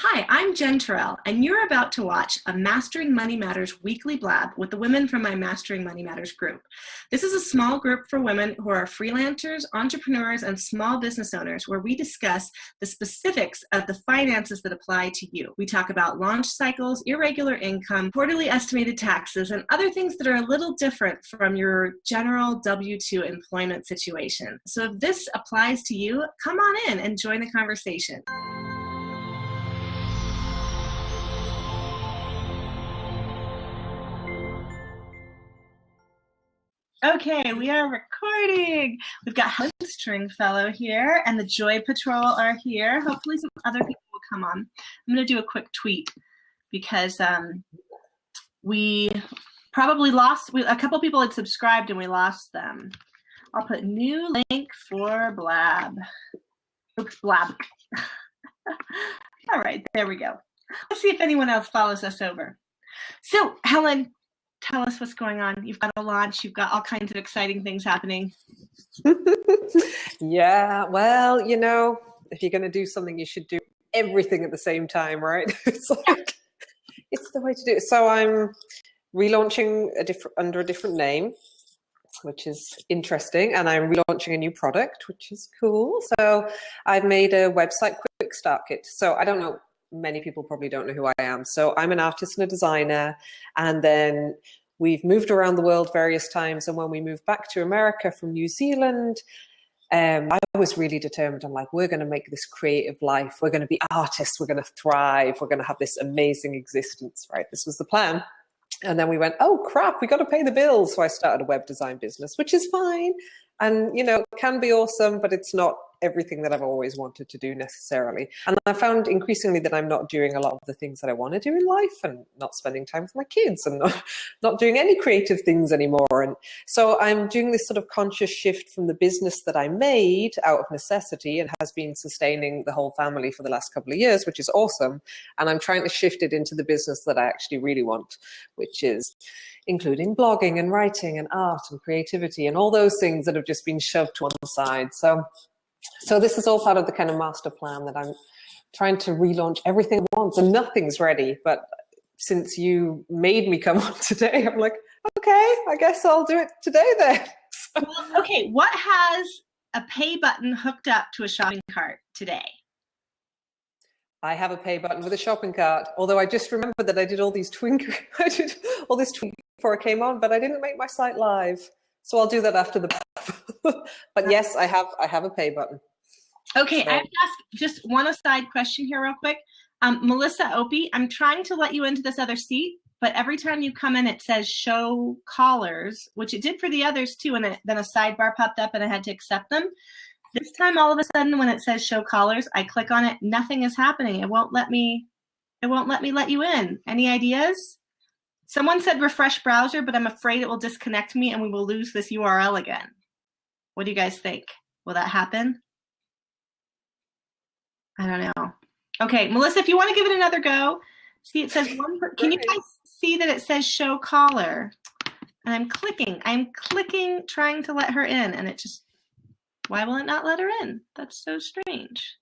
Hi, I'm Jen Turrell, and you're about to watch a Mastering Money Matters weekly blab with the women from my Mastering Money Matters group. This is a small group for women who are freelancers, entrepreneurs, and small business owners where we discuss the specifics of the finances that apply to you. We talk about launch cycles, irregular income, quarterly estimated taxes, and other things that are a little different from your general W-2 employment situation. So if this applies to you, come on in and join the conversation. Okay, we are recording. We've got Helen Stringfellow here, and the Joy Patrol are here. Hopefully some other people will come on. I'm going to do a quick tweet because we probably lost, a couple people had subscribed and we lost them. I'll put new link for blab. Oops, blab. All right, there we go. Let's see if anyone else follows us over. So, Helen, tell us what's going on. You've got a launch. You've got all kinds of exciting things happening. Yeah, well, you know, if you're going to do something, you should do everything at the same time, right? It's like, it's the way to do it. So I'm relaunching under a different name, which is interesting. And I'm relaunching a new product, which is cool. So I've made a website quick start kit. So I don't know. Many people probably don't know who I am. So I'm an artist and a designer, and then we've moved around the world various times. And when we moved back to America from New Zealand, I was really determined. I'm like, we're going to make this creative life. We're going to be artists. We're going to thrive. We're going to have this amazing existence, right? This was the plan. And then we went, oh crap, we got to pay the bills. So I started a web design business, which is fine. And, you know, it can be awesome, but it's not everything that I've always wanted to do necessarily. And I found increasingly that I'm not doing a lot of the things that I want to do in life, and not spending time with my kids, and not doing any creative things anymore. And so I'm doing this sort of conscious shift from the business that I made out of necessity and has been sustaining the whole family for the last couple of years, which is awesome. And I'm trying to shift it into the business that I actually really want, which is including blogging and writing and art and creativity and all those things that have just been shoved to one side. So this is all part of the kind of master plan that I'm trying to relaunch everything at once, and nothing's ready. But since you made me come on today, I'm like, okay, I guess I'll do it today then. Well, okay, what has a pay button hooked up to a shopping cart today? I have a pay button with a shopping cart, although I just remembered that I did all this tweak before I came on, but I didn't make my site live. So I'll do that after the but yes, I have a pay button. Okay, so I have to ask just one aside question here real quick. Melissa Opie, I'm trying to let you into this other seat, but every time you come in, it says show callers, which it did for the others too, and then a sidebar popped up and I had to accept them. This time, all of a sudden, when it says show callers, I click on it, nothing is happening. It won't let me let you in. Any ideas? Someone said refresh browser, but I'm afraid it will disconnect me and we will lose this URL again. What do you guys think? Will that happen? I don't know. Okay, Melissa, if you want to give it another go, see it says one. Can you guys see that it says show caller? And I'm clicking, trying to let her in, and it just, why will it not let her in? That's so strange.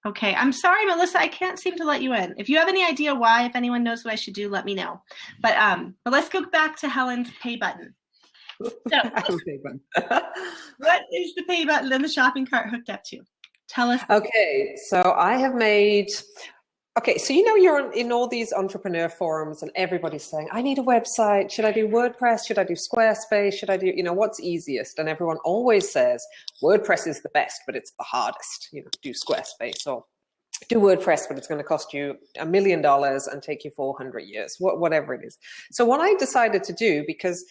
Okay, I'm sorry, Melissa, I can't seem to let you in. If you have any idea why, if anyone knows what I should do, let me know. But let's go back to Helen's pay button. So, what is the pay button and the shopping cart hooked up to? Tell us. Okay, so I have made, so you know you're in all these entrepreneur forums and everybody's saying, I need a website. Should I do WordPress? Should I do Squarespace? Should I do, you know, what's easiest? And everyone always says WordPress is the best, but it's the hardest. You know, do Squarespace or do WordPress, but it's going to cost you $1 million and take you 400 years, whatever it is. So what I decided to do, because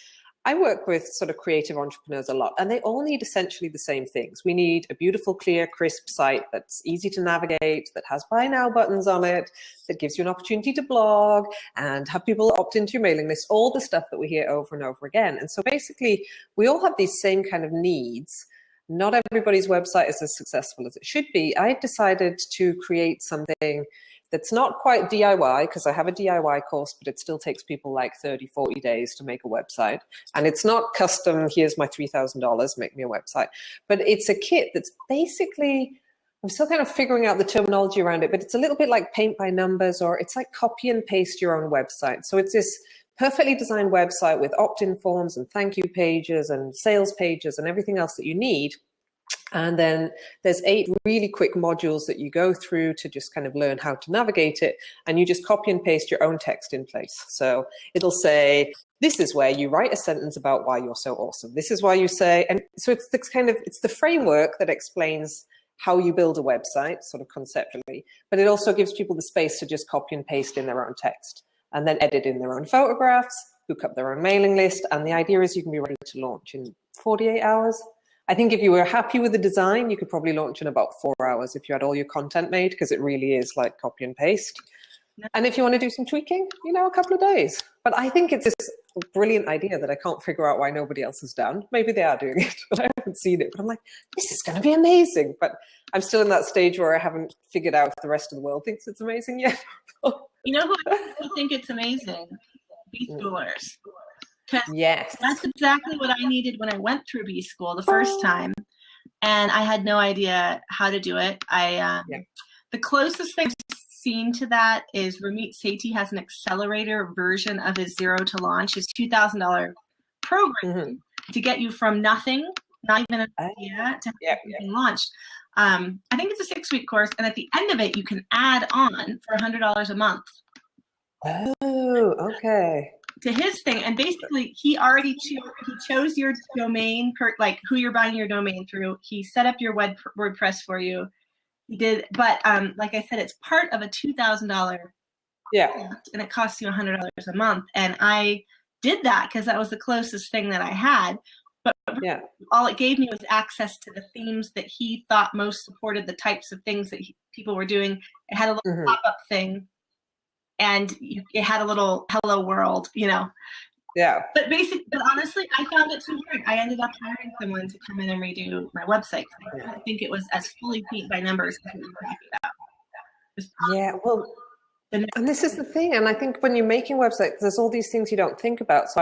I work with sort of creative entrepreneurs a lot, and they all need essentially the same things. We need a beautiful, clear, crisp site that's easy to navigate, that has buy now buttons on it, that gives you an opportunity to blog and have people opt into your mailing list, all the stuff that we hear over and over again. And so basically, we all have these same kind of needs. Not everybody's website is as successful as it should be. I decided to create something that's not quite DIY, because I have a DIY course, but it still takes people like 30, 40 days to make a website. And it's not custom, here's my $3,000, make me a website. But it's a kit that's basically I'm still kind of figuring out the terminology around it, but it's a little bit like paint by numbers, or it's like copy and paste your own website. So it's this perfectly designed website with opt-in forms and thank you pages and sales pages and everything else that you need. And then there's 8 really quick modules that you go through to just kind of learn how to navigate it. And you just copy and paste your own text in place. So it'll say, this is where you write a sentence about why you're so awesome. This is why you say, and so it's this kind of, it's the framework that explains how you build a website sort of conceptually, but it also gives people the space to just copy and paste in their own text and then edit in their own photographs, hook up their own mailing list. And the idea is you can be ready to launch in 48 hours. I think if you were happy with the design, you could probably launch in about 4 hours if you had all your content made, because it really is like copy and paste. And if you want to do some tweaking, you know, a couple of days. But I think it's this brilliant idea that I can't figure out why nobody else has done. Maybe they are doing it, but I haven't seen it. But I'm like, this is going to be amazing. But I'm still in that stage where I haven't figured out if the rest of the world thinks it's amazing yet. You know who I think it's amazing? B-schoolers. Yes. That's exactly what I needed when I went through B-school the first time. And I had no idea how to do it. The closest thing I've seen to that is Ramit Sethi has an accelerator version of his Zero to Launch, his $2,000 program to get you from nothing, not even an idea, to being launched. I think it's a 6-week course, and at the end of it, you can add on for $100 a month. Oh, okay. To his thing, and basically he already chose your domain, like who you're buying your domain through. He set up your WordPress for you. He did, but like I said, it's part of a $2,000 and it costs you $100 a month. And I did that because that was the closest thing that I had. But all it gave me was access to the themes that he thought most supported the types of things that people were doing. It had a little pop-up thing. And it had a little hello world, you know. Yeah. But honestly, I found it too hard. I ended up hiring someone to come in and redo my website. I don't think it was as fully paint by numbers as what you were talking about. Yeah, well, and this is the thing. And I think when you're making websites, there's all these things you don't think about. So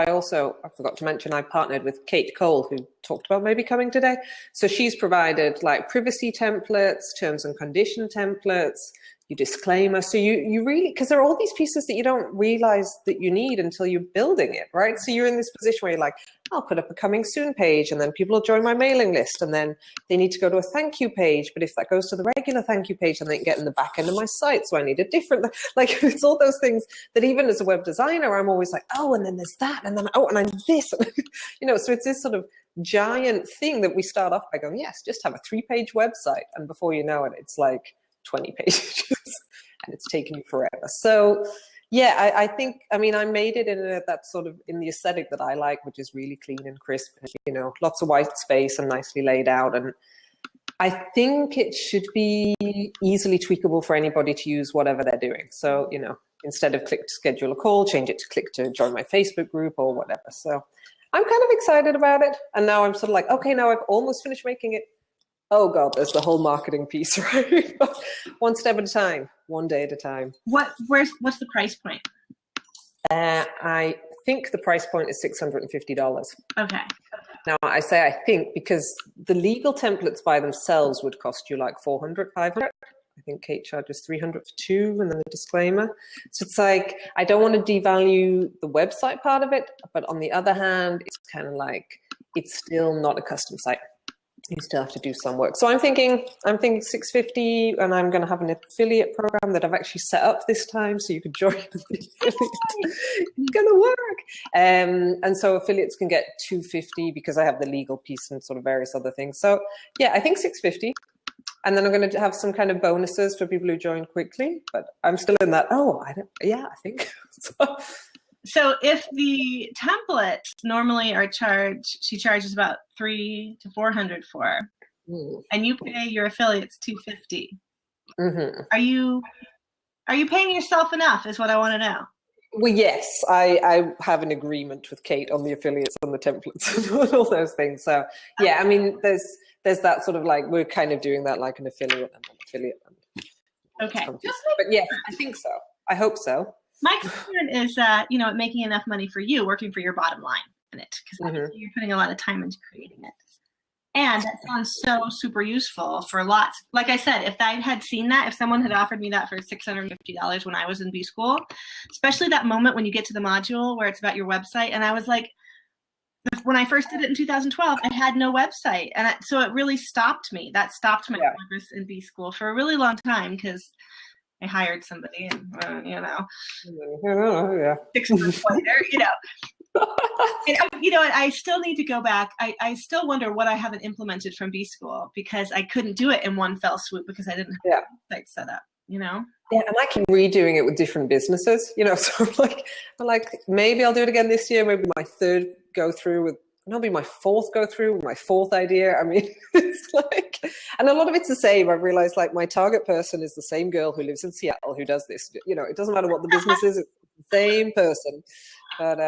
I forgot to mention, I partnered with Kate Cole, who talked about maybe coming today. So she's provided like privacy templates, terms and condition templates, your disclaimer. So you really, because there are all these pieces that you don't realize that you need until you're building it, right? So you're in this position where you're like, I'll put up a coming soon page, and then people will join my mailing list, and then they need to go to a thank you page. But if that goes to the regular thank you page, then they can get in the back end of my site. So I need a different, like, it's all those things that even as a web designer, I'm always like, oh, and then there's that, and then, oh, and I'm this, you know, so it's this sort of giant thing that we start off by going, yes, just have a 3-page website. And before you know it, it's like 20 pages and it's taken you forever. So yeah, I think, I mean, I made it in that sort of, in the aesthetic that I like, which is really clean and crisp, and, you know, lots of white space and nicely laid out. And I think it should be easily tweakable for anybody to use whatever they're doing. So, you know, instead of click to schedule a call, change it to click to join my Facebook group or whatever. So I'm kind of excited about it. And now I'm sort of like, okay, now I've almost finished making it. Oh God, there's the whole marketing piece, right? One step at a time, one day at a time. What's the price point? I think the price point is $650. Okay. Now I say I think because the legal templates by themselves would cost you like $400, $500. I think Kate charges $300 for 2, and then the disclaimer. So it's like, I don't want to devalue the website part of it, but on the other hand, it's kind of like, it's still not a custom site. You still have to do some work. So I'm thinking $650, and I'm going to have an affiliate program that I've actually set up this time, so you could join the affiliate. It's going to work. And so affiliates can get $250 because I have the legal piece and sort of various other things. So yeah, I think $650. And then I'm going to have some kind of bonuses for people who join quickly, but I'm still in that. I think. So if the templates normally are she charges about $300 to $400 for, and you pay your affiliates $250. Are you paying yourself enough? Is what I want to know. Well, yes, I have an agreement with Kate on the affiliates and the templates and all those things. So yeah, I mean, there's that sort of like, we're kind of doing that like an affiliate and an affiliate. Okay. But yes, I think so. I hope so. My concern is, making enough money for you, working for your bottom line in it, because you're putting a lot of time into creating it. And that sounds so super useful for lots. Like I said, if I had seen that, if someone had offered me that for $650 when I was in B school, especially that moment when you get to the module where it's about your website, and I was like, when I first did it in 2012, I had no website. And so it really stopped me. That stopped my progress in B school for a really long time because I hired somebody and, you know, 6 months later, you know. And, you know, I still need to go back. I still wonder what I haven't implemented from B school because I couldn't do it in one fell swoop because I didn't have a site set up, you know? Yeah, and I keep redoing it with different businesses, you know, so I'm like, maybe I'll do it again this year, maybe my third go through with, maybe my fourth go through with my fourth idea. I mean, it's like, and a lot of it's the same. I've realized like my target person is the same girl who lives in Seattle who does this, you know, it doesn't matter what the business is, it's the same person. But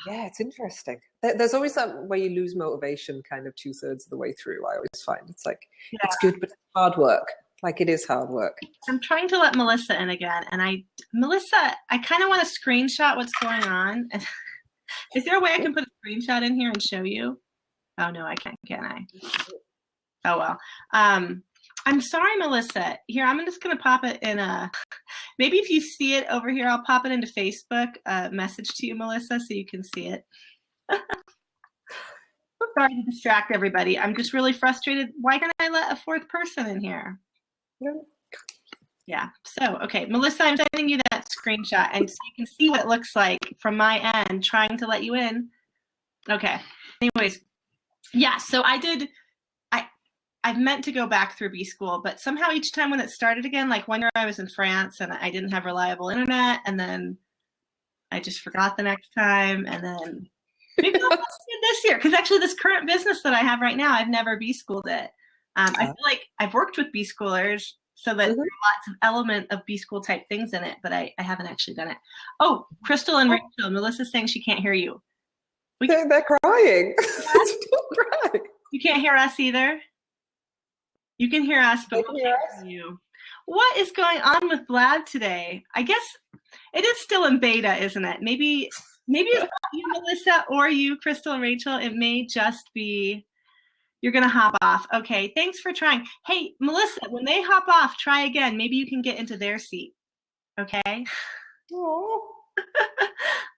yeah, it's interesting. There's always that where you lose motivation kind of 2/3 of the way through. I always find it's like, it's good, but it's hard work. Like it is hard work. I'm trying to let Melissa in again. And Melissa, I kind of want to screenshot what's going on. Is there a way I can put a screenshot in here and show you? Oh, no, I can't, can I? Oh, well. I'm sorry, Melissa. Here, I'm just going to pop it in maybe if you see it over here, I'll pop it into Facebook, message to you, Melissa, so you can see it. Sorry to distract everybody. I'm just really frustrated. Why can't I let a fourth person in here? Yeah. So, okay, Melissa, I'm sending you that screenshot, and so you can see what it looks like from my end, trying to let you in. Okay. Anyways, yeah. So I've meant to go back through B school, but somehow each time when it started again, like one year I was in France and I didn't have reliable internet, and then I just forgot the next time, and then maybe I'll do it this year because actually this current business that I have right now, I've never B schooled it. I feel like I've worked with B schoolers so that there's lots of element of B school type things in it, but I haven't actually done it. Oh, Kristl and Rachel, Melissa's saying she can't hear you. They're crying. Don't cry. You can't hear us either? You can hear us, but we can't hear you. What is going on with Blab today? I guess it is still in beta, isn't it? Maybe it's not you, Melissa, or you, Kristl and Rachel. It may just be you're going to hop off. Okay, thanks for trying. Hey, Melissa, when they hop off, try again. Maybe you can get into their seat. Okay? Oh.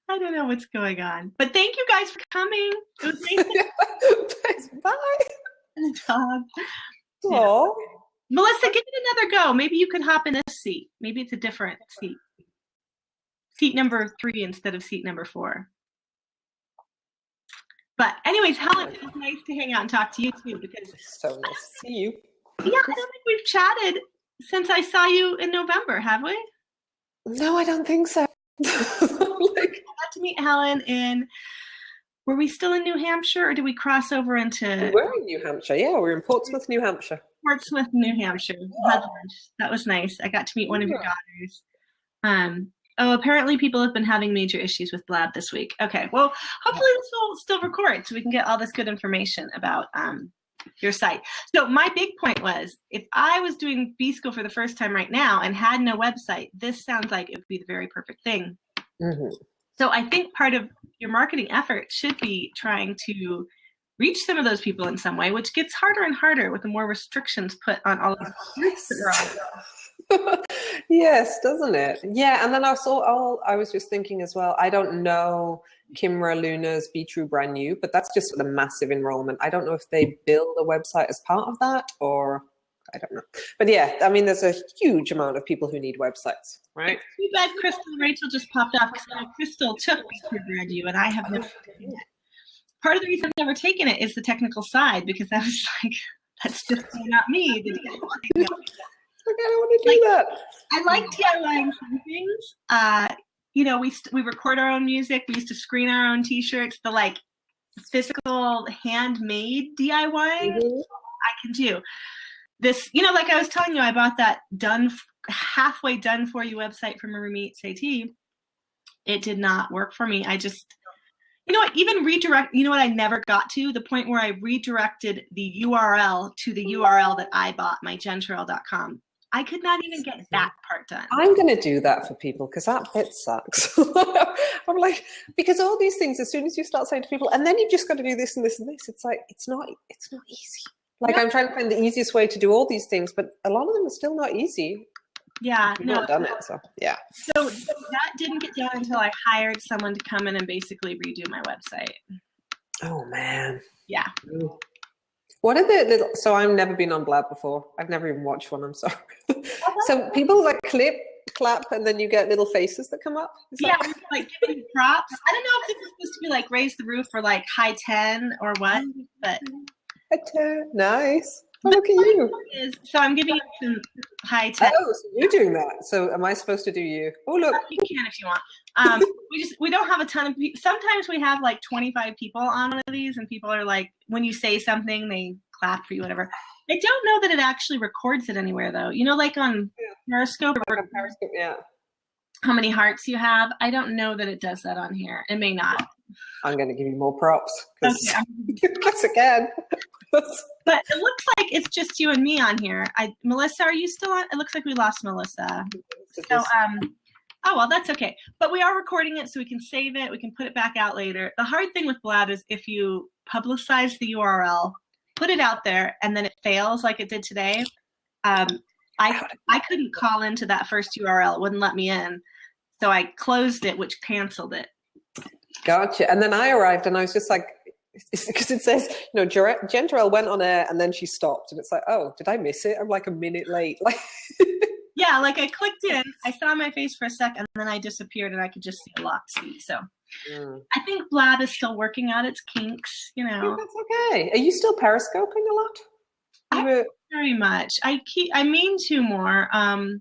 I don't know what's going on. But thank you guys for coming. It was nice. Thanks. Bye. Dog. Oh, Melissa, give it another go. Maybe you can hop in this seat. Maybe it's a different seat. Seat number 3 instead of seat number 4. But anyways, Helen, it was nice to hang out and talk to you too because so nice to see you. Yeah, I don't think we've chatted since I saw you in November, have we? No, I don't think so. I got to meet Helen were we still in New Hampshire or did we cross over into? We're in New Hampshire. Yeah, we're in Portsmouth, New Hampshire. Portsmouth, New Hampshire. Had lunch. That was nice. I got to meet one of your daughters. Apparently people have been having major issues with Blab this week. Okay, well, hopefully this will still record so we can get all this good information about your site. So my big point was, if I was doing B School for the first time right now and had no website, this sounds like it would be the very perfect thing. Mm-hmm. So I think part of your marketing effort should be trying to reach some of those people in some way, which gets harder and harder with the more restrictions put on all of the groups that are on. Yes, doesn't it? Yeah, and then I was just thinking as well, I don't know Kimra Luna's Be True Brand New, but that's just for the massive enrollment. I don't know if they build a website as part of that or I don't know. But yeah, I mean, there's a huge amount of people who need websites, right? Too bad Kristl and Rachel just popped off because Kristl took Be True Brand New and I have never taken it. Part of the reason I've never taken it is the technical side because I was like, that's just not me. I don't want to do that. I like DIYing some things. You know, we record our own music. We used to screen our own T-shirts. The physical handmade DIY I can do. This, you know, like I was telling you, I bought that halfway done for you website from Marumit Sethi. It did not work for me. I just, you know what, even redirect, you know what I never got to? The point where I redirected the URL to the URL that I bought, my genturrell.com. I could not even get that part done. I'm going to do that for people because that bit sucks. I'm like, because all these things, as soon as you start saying to people, and then you've just got to do this and this and this, it's like, it's not easy. Like, I'm trying to find the easiest way to do all these things, but a lot of them are still not easy. Yeah, I've not done it, so yeah. So that didn't get done until I hired someone to come in and basically redo my website. Oh man. Yeah. Ooh. What are the little? So I've never been on Blab before. I've never even watched one. I'm sorry. So people like clap, and then you get little faces that come up. Yeah, like giving props. I don't know if this is supposed to be like raise the roof or like high 10 or what, but nice. Oh, look at you. So I'm giving you some high 10. Oh, so you're doing that. So am I supposed to do you? Oh, look. You can if you want. We don't have a ton of people. Sometimes we have like 25 people on one of these, and people are like, when you say something, they clap for you, whatever. I don't know that it actually records it anywhere, though. You know, like on Periscope, yeah. How many hearts you have. I don't know that it does that on here. It may not. I'm going to give you more props. Okay. Guess again. But it looks like it's just you and me on here. Melissa, are you still on? It looks like we lost Melissa. So, oh, well, that's okay. But we are recording it so we can save it. We can put it back out later. The hard thing with Blab is if you publicize the URL, put it out there, and then it fails like it did today. I couldn't call into that first URL. It wouldn't let me in. So I closed it, which canceled it. Gotcha. And then I arrived and I was just like, because it says, you know, Jen Turrell went on air and then she stopped. And it's like, oh, did I miss it? I'm like a minute late. Like, yeah, like I clicked in, I saw my face for a second, and then I disappeared and I could just see a locked seat. So I think Blab is still working out its kinks, you know. That's okay. Are you still periscoping a lot? Very much. I mean to more. I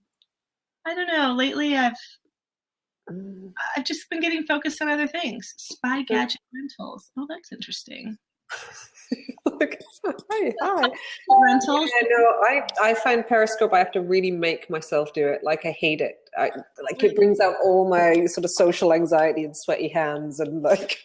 don't know. Lately I've just been getting focused on other things. Spy gadget rentals. Oh, that's interesting. Hi. Rentals. Yeah, no, I find Periscope, I have to really make myself do it. Like, I hate it. Like, it brings out all my sort of social anxiety and sweaty hands and like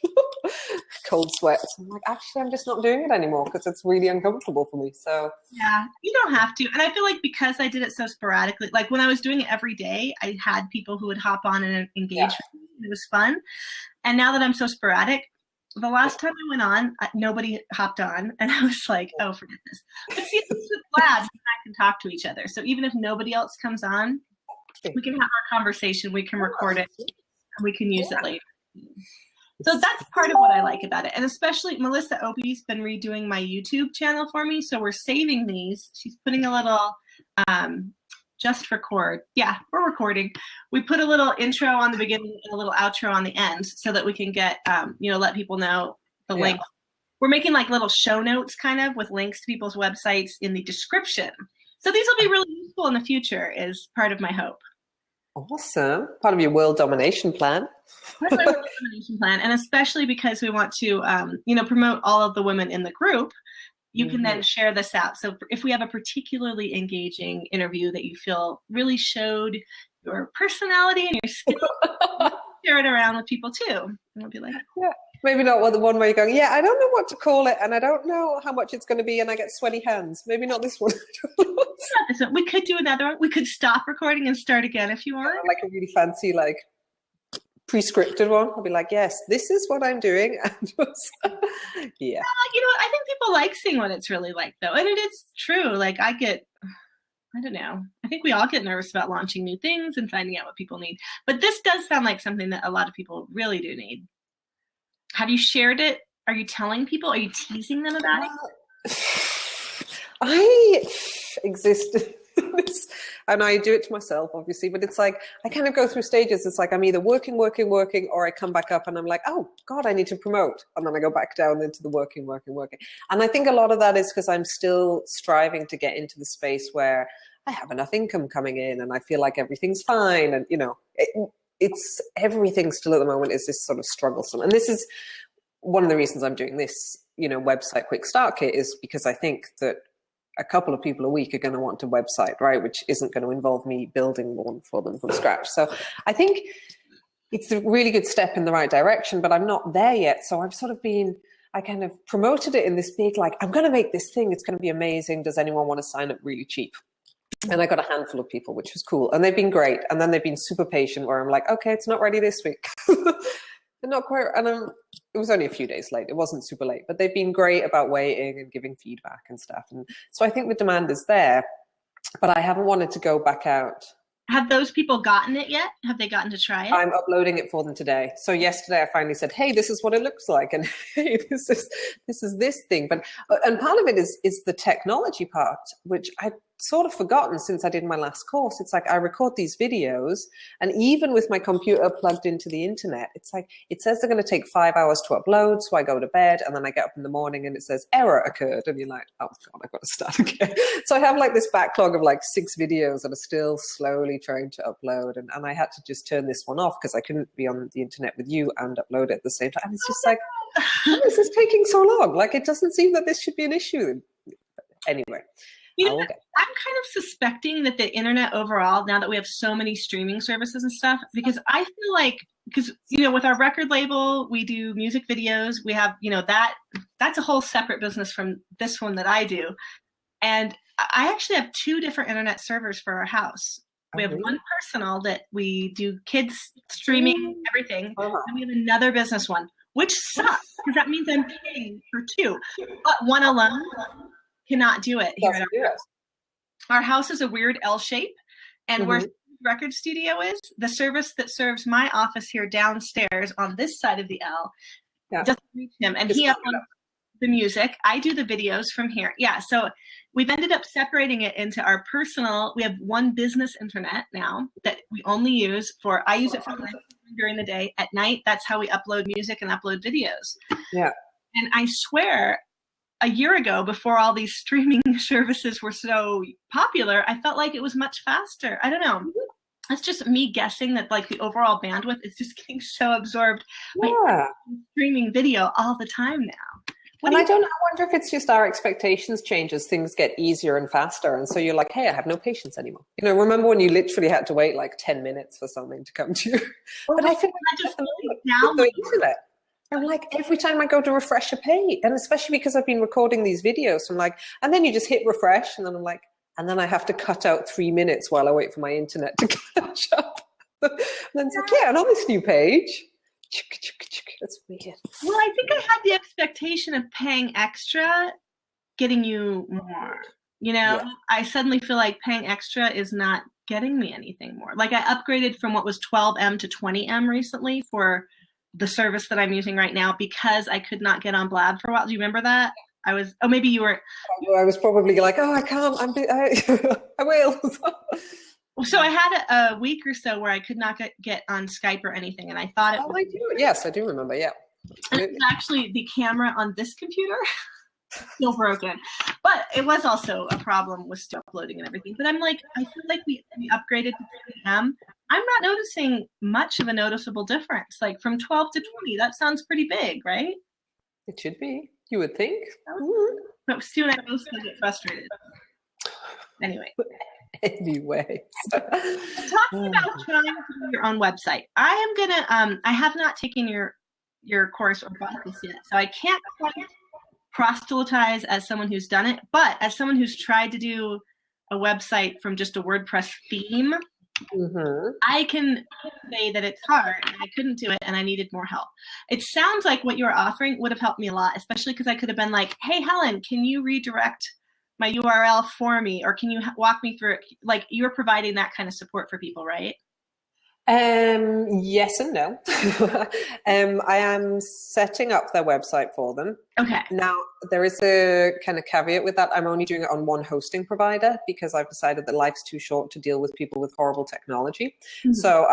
cold sweats. I'm like, actually, I'm just not doing it anymore because it's really uncomfortable for me. So yeah, you don't have to. And I feel like because I did it so sporadically, like when I was doing it every day, I had people who would hop on and engage with me. It was fun. And now that I'm so sporadic, the last time I went on, nobody hopped on, and I was like, "Oh, forget this." But see, this is Blab, you and I can talk to each other. So even if nobody else comes on, we can have our conversation. We can record it, and we can use it later. So that's part of what I like about it, and especially Melissa Opie's been redoing my YouTube channel for me. So we're saving these. She's putting a little. Just record. Yeah, we're recording. We put a little intro on the beginning and a little outro on the end so that we can get, let people know the link. We're making like little show notes kind of with links to people's websites in the description. So these will be really useful in the future is part of my hope. Awesome. Part of your world domination plan. Part of my world domination plan. And especially because we want to, promote all of the women in the group. You can then share this out. So if we have a particularly engaging interview that you feel really showed your personality and your skills, share it around with people too. And we'll be like, yeah, maybe not the one where you're going, yeah, I don't know what to call it, and I don't know how much it's going to be, and I get sweaty hands. Maybe not this one. We could do another one. We could stop recording and start again if you want. Like a really fancy, like, pre-scripted one. I'll be like, yes, this is what I'm doing. And yeah. I think people like seeing what it's really like, though. And it is true. Like, I don't know. I think we all get nervous about launching new things and finding out what people need. But this does sound like something that a lot of people really do need. Have you shared it? Are you telling people? Are you teasing them about it? I exist in this, and I do it to myself, obviously, but it's like I kind of go through stages. It's like I'm either working, or I come back up and I'm like, oh God, I need to promote. And then I go back down into the working. And I think a lot of that is because I'm still striving to get into the space where I have enough income coming in and I feel like everything's fine. And, it's everything still at the moment is this sort of strugglesome. And this is one of the reasons I'm doing this, website quick start kit is because I think that a couple of people a week are going to want a website, right? Which isn't going to involve me building one for them from scratch. So I think it's a really good step in the right direction, but I'm not there yet. So I've sort of I kind of promoted it in this big, like, I'm going to make this thing. It's going to be amazing. Does anyone want to sign up really cheap? And I got a handful of people, which was cool. And they've been great. And then they've been super patient where I'm like, okay, it's not ready this week. Not quite. And it was only a few days late. It wasn't super late, but they've been great about waiting and giving feedback and stuff. And so I think the demand is there, but I haven't wanted to go back out. Have those people gotten it yet? Have they gotten to try it? I'm uploading it for them today. So yesterday I finally said, hey, this is what it looks like. And hey, this is this thing. But, and part of it is the technology part, which I'd sort of forgotten since I did my last course. It's like I record these videos, and even with my computer plugged into the internet, it's like it says they're going to take 5 hours to upload. So I go to bed and then I get up in the morning and it says error occurred. And you're like, oh God, I've got to start again. So I have like this backlog of like 6 videos that are still slowly trying to upload. And I had to just turn this one off because I couldn't be on the internet with you and upload it at the same time. And it's just like, why is this taking so long? Like, it doesn't seem that this should be an issue. Anyway. You know, I'm kind of suspecting that the internet overall, now that we have so many streaming services and stuff, because I feel like, because, you know, with our record label, we do music videos. We have, you know, that's a whole separate business from this one that I do. And I actually have 2 different internet servers for our house. We have one personal that we do kids streaming, everything. And we have another business one, which sucks because that means I'm paying for 2. But one alone cannot do it here at our house. Our house is a weird L shape, and where the record studio is, the service that serves my office here downstairs on this side of the L doesn't reach him, and he uploads the music. I do the videos from here. Yeah, so we've ended up separating it into our personal. We have one business internet now that we only use for. I use it for during the day. At night, that's how we upload music and upload videos. Yeah, and I swear, a year ago, before all these streaming services were so popular, I felt like it was much faster. I don't know. It's just me guessing that like the overall bandwidth is just getting so absorbed by streaming video all the time now. I wonder if it's just our expectations change as things get easier and faster. And so you're like, hey, I have no patience anymore. You know, remember when you literally had to wait like 10 minutes for something to come to you? But I feel like just now the internet. I'm like, every time I go to refresh a page, and especially because I've been recording these videos, I'm like, and then you just hit refresh, and then I'm like, and then I have to cut out 3 minutes while I wait for my internet to catch up. And then it's like, yeah, and on this new page, that's weird. Well, I think I had the expectation of paying extra, getting you more. You know, I suddenly feel like paying extra is not getting me anything more. Like I upgraded from what was 12M to 20M recently for the service that I'm using right now because I could not get on Blab for a while. Do you remember that? Maybe you were. I was probably like, oh, I can't. I will. So I had a week or so where I could not get on Skype or anything, and I thought it was. I do. Yes, I do remember. Yeah. And it's actually the camera on this computer still broken, but it was also a problem with still uploading and everything. But I'm like, I feel like we upgraded to 20M. I'm not noticing much of a noticeable difference. Like from 12 to 20, that sounds pretty big, right? It should be. You would think. But Stu and I both get frustrated. Anyway. Talking about trying to do your own website. I am gonna. I have not taken your course or bought this yet, so I can't quite proselytize as someone who's done it. But as someone who's tried to do a website from just a WordPress theme. I can say that it's hard and I couldn't do it and I needed more help. It sounds like what you were offering would have helped me a lot, especially because I could have been like, hey, Helen, can you redirect my URL for me? Or can you walk me through it? Like you're providing that kind of support for people, right? Yes and no. I am setting up their website for them. Okay. Now, there is a kind of caveat with that. I'm only doing it on one hosting provider because I've decided that life's too short to deal with people with horrible technology. So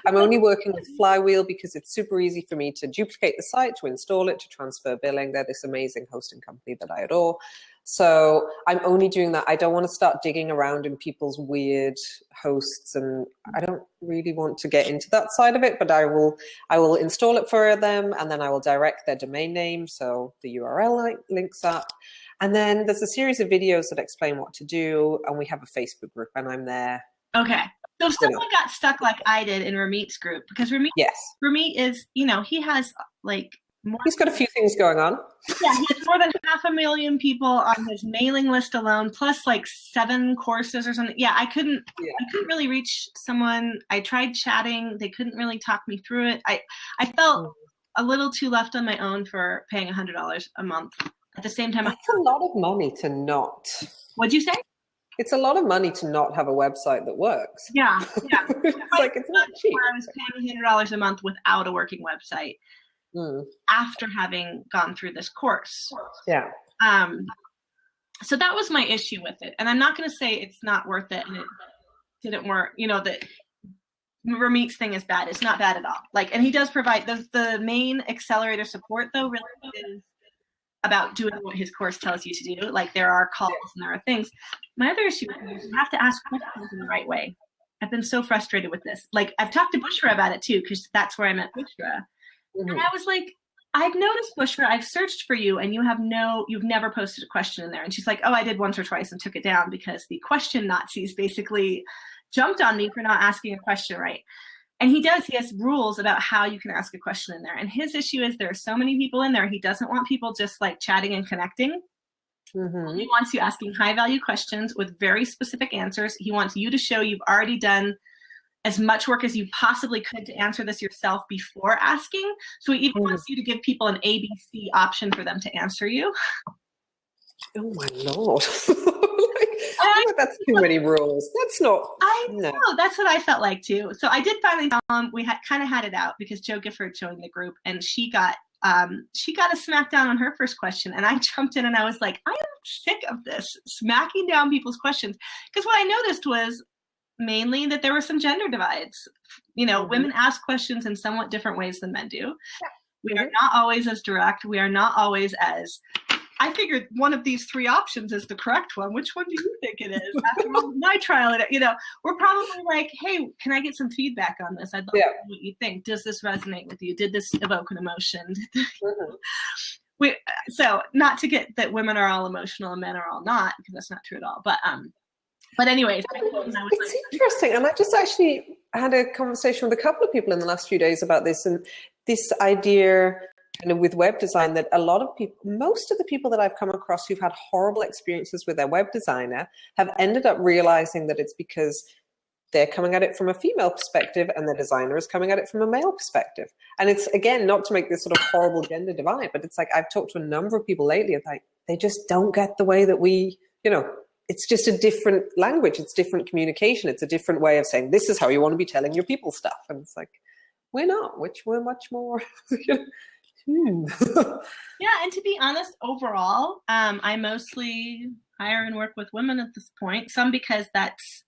I'm only working with Flywheel because it's super easy for me to duplicate the site, to install it, to transfer billing. They're this amazing hosting company that I adore. So I'm only doing that. I don't want to start digging around in people's weird hosts, and I don't really want to get into that side of it, but I will install it for them, and then I will direct their domain name so the URL links up. And then there's a series of videos that explain what to do, and we have a Facebook group, and I'm there. Okay. So if someone got stuck like I did in Ramit's group, because Ramit is, he has like He's got a few things going on. Yeah, he has more than 500,000 people on his mailing list alone, plus like 7 courses or something. Yeah, I couldn't really reach someone. I tried chatting. They couldn't really talk me through it. I felt a little too left on my own for paying $100 a month. At the same time, it's a lot of money to not. What'd you say? It's a lot of money to not have a website that works. Yeah. It's like, it's not cheap. I was paying $100 a month without a working website after having gone through this course. Yeah. So that was my issue with it. And I'm not going to say it's not worth it and it didn't work. You know, that Ramit's thing is bad. It's not bad at all. Like, and he does provide the main accelerator support though really is about doing what his course tells you to do. Like there are calls and there are things. My other issue is you have to ask questions in the right way. I've been so frustrated with this. Like I've talked to Bushra about it too, because that's where I met Bushra. And I was like, I've noticed, Bushra, I've searched for you and you've never posted a question in there. And she's like, oh, I did once or twice and took it down because the question Nazis basically jumped on me for not asking a question right. And he has rules about how you can ask a question in there. And his issue is there are so many people in there. He doesn't want people just like chatting and connecting. He wants you asking high value questions with very specific answers. He wants you to show you've already done as much work as you possibly could to answer this yourself before asking. So he even wants you to give people an ABC option for them to answer you. Oh my Lord. That's too many rules. That's not. I know. That's what I felt like too. So I did finally tell him we kind of had it out because Joe Gifford joined the group and she got a smackdown on her first question. And I jumped in and I was like, I am sick of this smacking down people's questions. Because what I noticed was mainly that there were some gender divides. You know, women ask questions in somewhat different ways than men do. We are not always as direct. We are not always as, I figured one of these 3 options is the correct one. Which one do you think it is? After all my trial, you know, we're probably like, hey, can I get some feedback on this? I'd love to know what you think. Does this resonate with you? Did this evoke an emotion? So not to get that women are all emotional and men are all not, because that's not true at all. But anyways, it's interesting. And I just actually had a conversation with a couple of people in the last few days about this and this idea kind of with web design that a lot of people, most of the people that I've come across who've had horrible experiences with their web designer have ended up realizing that it's because they're coming at it from a female perspective and the designer is coming at it from a male perspective. And it's, again, not to make this sort of horrible gender divide, but it's like I've talked to a number of people lately, like they just don't get the way that we, you know, it's just a different language. It's different communication. It's a different way of saying, this is how you want to be telling your people stuff. And it's like, we're not, we're much more. Yeah, and to be honest, overall, I mostly hire and work with women at this point. Some because that's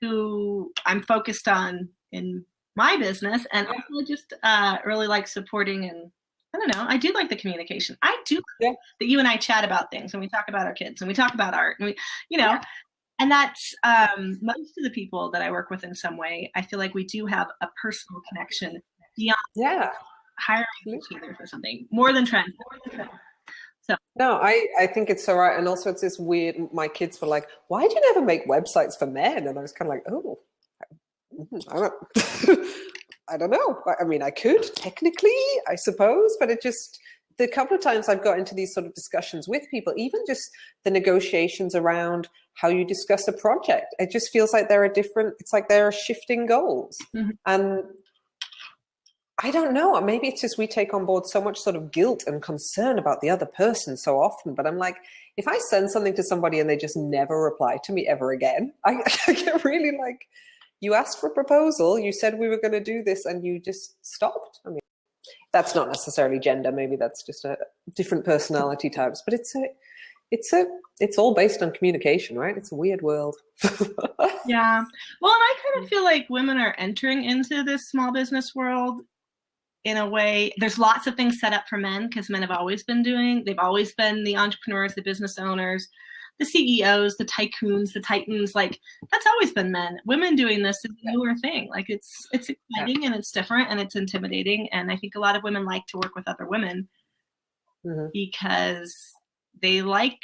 who I'm focused on in my business, and also just really like supporting and I don't know. I do like the communication. I do like that you and I chat about things and we talk about our kids and we talk about art and we, you know, and that's most of the people that I work with in some way. I feel like we do have a personal connection beyond hiring each other for something more than trends. So no, I think it's so right. And also it's this weird, my kids were like, why do you never make websites for men? And I was kind of like, oh, I don't know. I mean, I could technically, I suppose, but it just, the couple of times I've got into these sort of discussions with people, even just the negotiations around how you discuss a project, it just feels like there are different, it's like there are shifting goals. And I don't know, maybe it's just we take on board so much sort of guilt and concern about the other person so often, but I'm like, if I send something to somebody and they just never reply to me ever again, I get really like, you asked for a proposal, you said we were going to do this, and you just stopped. I mean, that's not necessarily gender. Maybe that's just a different personality types. But it's all based on communication, right? It's a weird world. Yeah. Well, and I kind of feel like women are entering into this small business world in a way. There's lots of things set up for men because men have always been they've always been the entrepreneurs, the business owners, the CEOs, the tycoons, the titans, like that's always been men. Women doing this is a newer thing. Like it's exciting and it's different and it's intimidating. And I think a lot of women like to work with other women because they like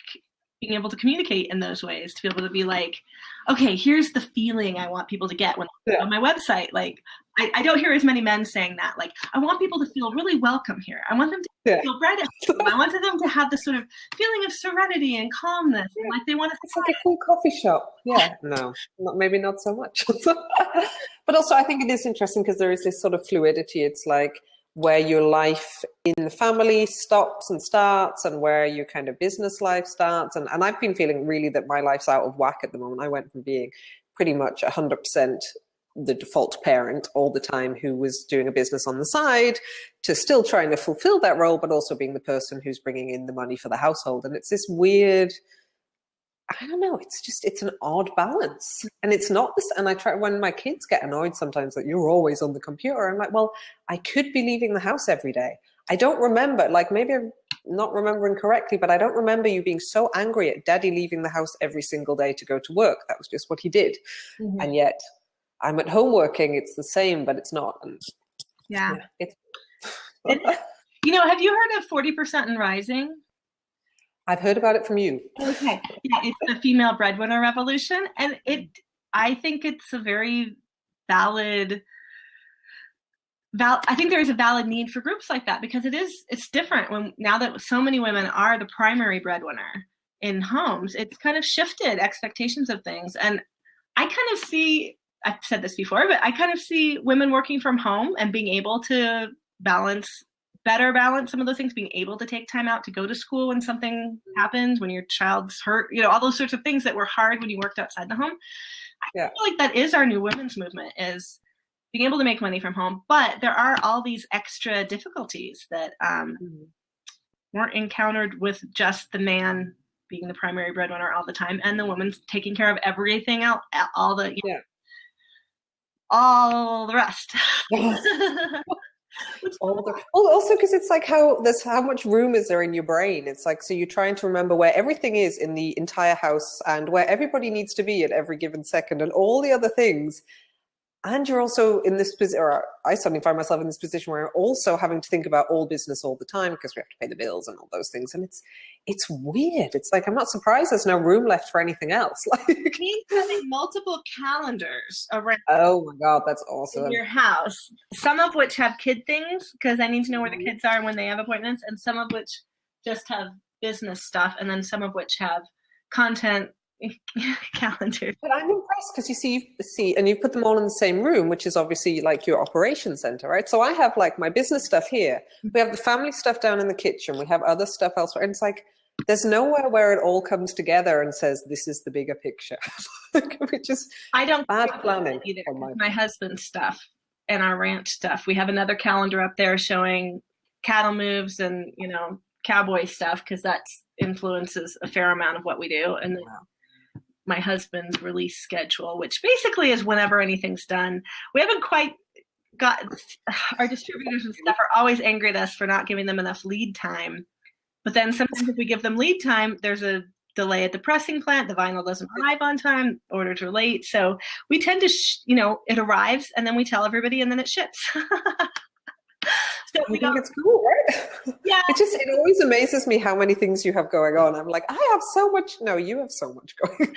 being able to communicate in those ways, to be able to be like, okay, here's the feeling I want people to get when I go on my website. Like, I don't hear as many men saying that. Like, I want people to feel really welcome here. I want them to feel right at home. I wanted them to have this sort of feeling of serenity and calmness. And like they want to. It's like a cool coffee shop. Yeah, no, maybe not so much. But also, I think it is interesting because there is this sort of fluidity. It's like where your life in the family stops and starts, and where your kind of business life starts. And I've been feeling really that my life's out of whack at the moment. I went from being pretty much 100% the default parent all the time who was doing a business on the side to still trying to fulfill that role, but also being the person who's bringing in the money for the household. And it's this weird, I don't know, it's an odd balance. And it's not this, and I try, when my kids get annoyed sometimes that you're always on the computer, I'm like, well, I could be leaving the house every day. I don't remember, like maybe I'm not remembering correctly, but I don't remember you being so angry at daddy leaving the house every single day to go to work. That was just what he did. Mm-hmm. And yet I'm at home working, it's the same, but it's not. And yeah. You know, have you heard of 40% and Rising? I've heard about it from you. Okay. Yeah, it's the female breadwinner revolution. And I think it's a very valid, I think there is a valid need for groups like that, because it's different now that so many women are the primary breadwinner in homes. It's kind of shifted expectations of things. And I kind of see, I've said this before, but I kind of see women working from home and being able to better balance some of those things, being able to take time out to go to school when something happens, when your child's hurt, you know, all those sorts of things that were hard when you worked outside the home. I feel like that is our new women's movement, is being able to make money from home. But there are all these extra difficulties that weren't encountered with just the man being the primary breadwinner all the time and the woman taking care of everything else, all the rest. Also because it's like how much room is there in your brain. It's like, so you're trying to remember where everything is in the entire house and where everybody needs to be at every given second and all the other things. And you're also in this position, or I suddenly find myself in this position where I'm also having to think about all business all the time because we have to pay the bills and all those things. And it's weird. It's like, I'm not surprised there's no room left for anything else. Like, it means having multiple calendars around. Oh my God, that's awesome. In your house, some of which have kid things because I need to know where the kids are when they have appointments, and some of which just have business stuff, and then some of which have content calendar. But I'm impressed because you see, and you put them all in the same room, which is obviously like your operations center, right? So I have like my business stuff here. We have the family stuff down in the kitchen. We have other stuff elsewhere. And it's like, there's nowhere where it all comes together and says, this is the bigger picture. I don't bad planning either. My husband's stuff and our ranch stuff. We have another calendar up there showing cattle moves and, you know, cowboy stuff, because that influences a fair amount of what we do. And then my husband's release schedule, which basically is whenever anything's done. We haven't quite got, our distributors and stuff are always angry at us for not giving them enough lead time. But then sometimes if we give them lead time, there's a delay at the pressing plant. The vinyl doesn't arrive on time. Orders are late. So we tend to, it arrives and then we tell everybody and then it ships. So I think it's cool, right? Yeah. It always amazes me how many things you have going on. I'm like, I have so much. No, you have so much going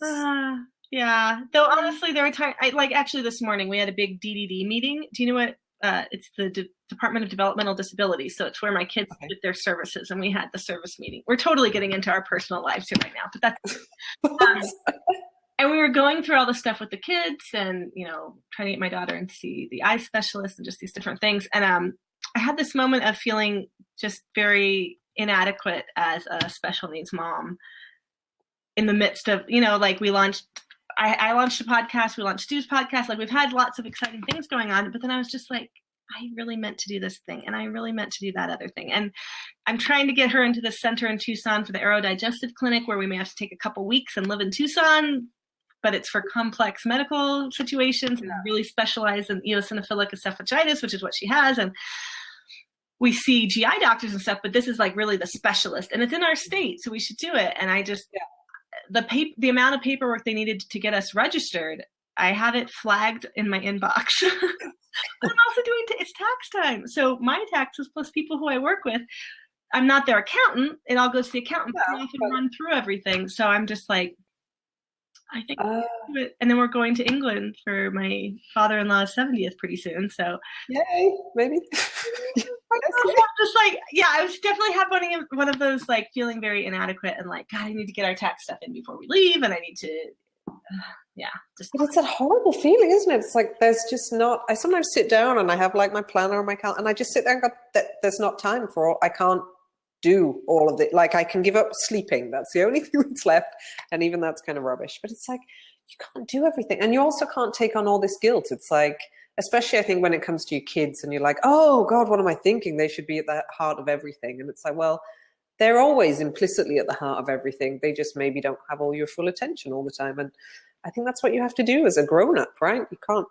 on. Yeah. Though honestly, there are times, actually this morning we had a big DDD meeting. Do you know what? It's the Department of Developmental Disabilities. So it's where my kids get their services, and we had the service meeting. We're totally getting into our personal lives here right now, but that's and we were going through all the stuff with the kids and, trying to get my daughter in to see the eye specialist and just these different things. And I had this moment of feeling just very inadequate as a special needs mom in the midst of, we launched, I launched a podcast, we launched Stu's podcast. Like, we've had lots of exciting things going on, but then I was just like, I really meant to do this thing, and I really meant to do that other thing. And I'm trying to get her into the center in Tucson for the Aerodigestive Clinic, where we may have to take a couple weeks and live in Tucson, but it's for complex medical situations, and really specialize in eosinophilic esophagitis, which is what she has. And we see GI doctors and stuff, but this is like really the specialist, and it's in our state, so we should do it. And I just, the amount of paperwork they needed to get us registered, I have it flagged in my inbox. But I'm also doing, it's tax time. So my taxes plus people who I work with, I'm not their accountant. It all goes to the accountant. But I Yeah, can run through everything. So I'm just like, I think, and then we're going to England for my father-in-law's 70th pretty soon. So, yay, maybe. I'm just like, yeah, I was definitely have one of those like feeling very inadequate and like, God, I need to get our tax stuff in before we leave, and I need to, But it's a horrible feeling, isn't it? It's like there's just not. I sometimes sit down and I have like my planner or my calendar, and I just sit there and go, "There's not time for all. I can't do all of it. Like I can give up sleeping. That's the only thing that's left, and even that's kind of rubbish. But it's like you can't do everything, and you also can't take on all this guilt. It's like, especially I think when it comes to your kids, and you're like, oh God, what am I thinking? They should be at the heart of everything, and it's like, well, they're always implicitly at the heart of everything. They just maybe don't have all your full attention all the time, and I think that's what you have to do as a grown-up, right? You can't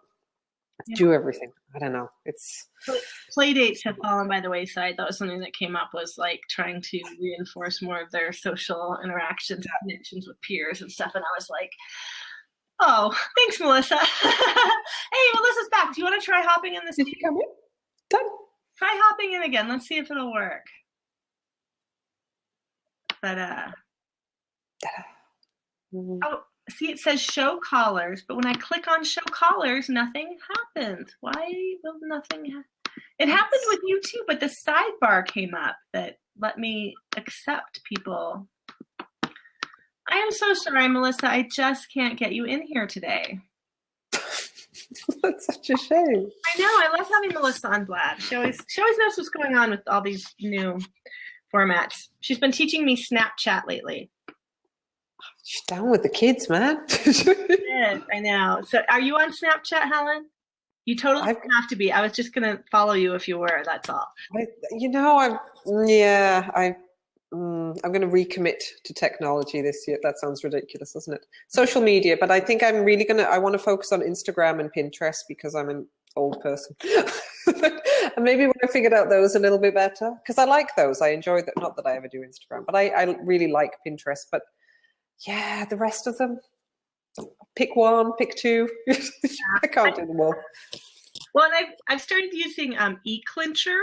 do everything. I don't know. It's play dates have fallen by the wayside. That was something that came up, was like trying to reinforce more of their social interactions, connections with peers and stuff. And I was like, oh, thanks, Melissa. Hey, Melissa's back. Do you want to try hopping in this? Did you come in? Done. Try hopping in again. Let's see if it'll work. But oh, see, it says show callers, but when I click on show callers, nothing happens. Why will nothing happen? It happened with you too, but the sidebar came up that let me accept people. I am so sorry, Melissa. I just can't get you in here today. That's such a shame. I know. I love having Melissa on Blab. She always knows what's going on with all these new formats. She's been teaching me Snapchat lately. She's down with the kids, man. I know. So are you on Snapchat, Helen? You totally don't have to be. I was just going to follow you if you were. That's all. I'm going to recommit to technology this year. That sounds ridiculous, doesn't it? Social media, but I think I'm really I want to focus on Instagram and Pinterest because I'm an old person. And maybe when I figured out those a little bit better, because I like those. I enjoy that. Not that I ever do Instagram, but I really like Pinterest. But yeah, the rest of them, pick one, pick two. I can't do them all. Well, and I've started using eClincher.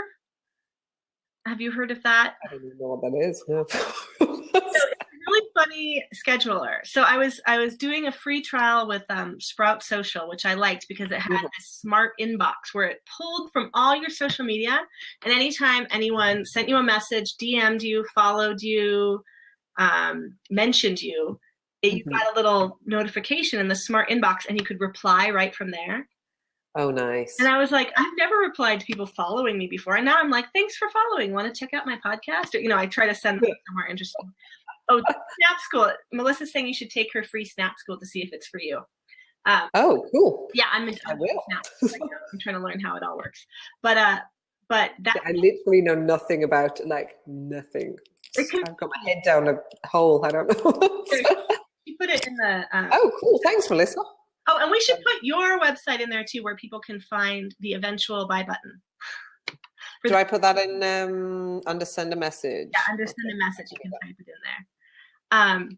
Have you heard of that? I don't even know what that is. No. So it's a really funny scheduler. So I was doing a free trial with Sprout Social, which I liked because it had a smart inbox where it pulled from all your social media, and anytime anyone sent you a message, DM'd you, followed you, mentioned you, you got a little notification in the smart inbox, and you could reply right from there. Oh, nice. And I was like, I've never replied to people following me before. And now I'm like, thanks for following. Want to check out my podcast? Or, I try to send them somewhere interesting. Oh, Snap School. Melissa's saying you should take her free Snap School to see if it's for you. Oh, cool. Yeah, I will. Snap. I'm trying to learn how it all works. But that I literally know nothing about it, like nothing. I've got my head down a hole. I don't know. You put it in the. Oh, cool. Thanks, Melissa. Oh, and we should put your website in there too, where people can find the eventual buy button. Do I put that in under send a message? Yeah, under send a message, you can type it in there.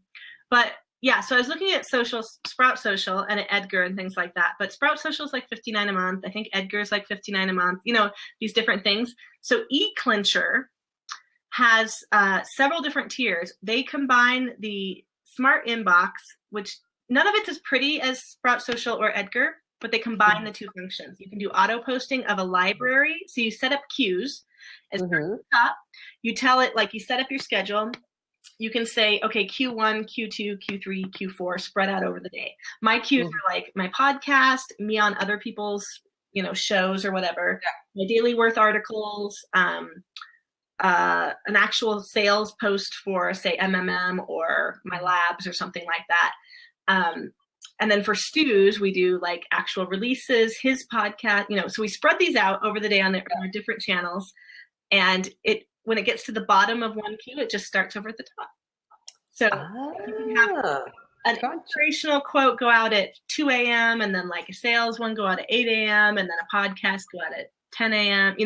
But yeah, so I was looking at Sprout Social and at Edgar and things like that. But Sprout Social is like $59 a month. I think Edgar is like $59 a month. These different things. So eClincher has several different tiers. They combine the smart inbox, which none of it's as pretty as Sprout Social or Edgar, but they combine the two functions. You can do auto posting of a library. So you set up queues. As top, you tell it, like you set up your schedule. You can say, okay, Q1, Q2, Q3, Q4, spread out over the day. My queues are like my podcast, me on other people's, shows or whatever, my daily worth articles, an actual sales post for, say, MMM or my labs or something like that. And then for Stu's, we do like actual releases, his podcast, so we spread these out over the day on our different channels. And when it gets to the bottom of one queue, it just starts over at the top. So you can have an inspirational quote go out at 2 a.m. and then like a sales one go out at 8 a.m. and then a podcast go out at 10 a.m.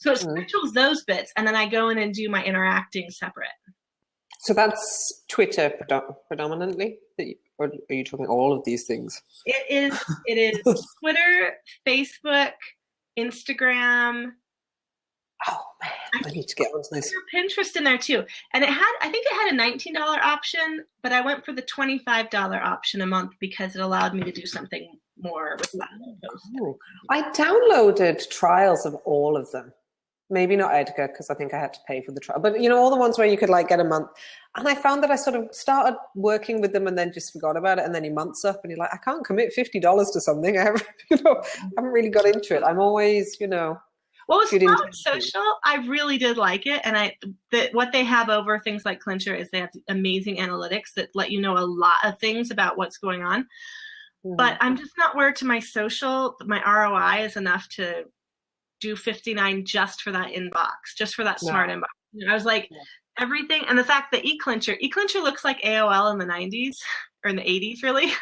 So it schedules those bits. And then I go in and do my interacting separate. So that's Twitter predominantly? Or are you talking all of these things? It is Twitter, Facebook, Instagram. Oh man, I need to get onto this. Pinterest in there too. And I think it had a $19 option, but I went for the $25 option a month because it allowed me to do something more with that. Oh, I downloaded trials of all of them. Maybe not Edgar, because I think I had to pay for the trial. But, all the ones where you could like get a month. And I found that I sort of started working with them and then just forgot about it. And then your month's up and you're like, I can't commit $50 to something. I haven't, haven't really got into it. I'm always, Well, with Sprout Social, I really did like it. And what they have over things like Clincher is they have amazing analytics that let you know a lot of things about what's going on. Mm-hmm. But I'm just not where to my social, my ROI is enough to do $59 just for that inbox, just for that smart inbox. I was like, everything. And the fact that eClincher looks like AOL in the 90s or in the 80s, really.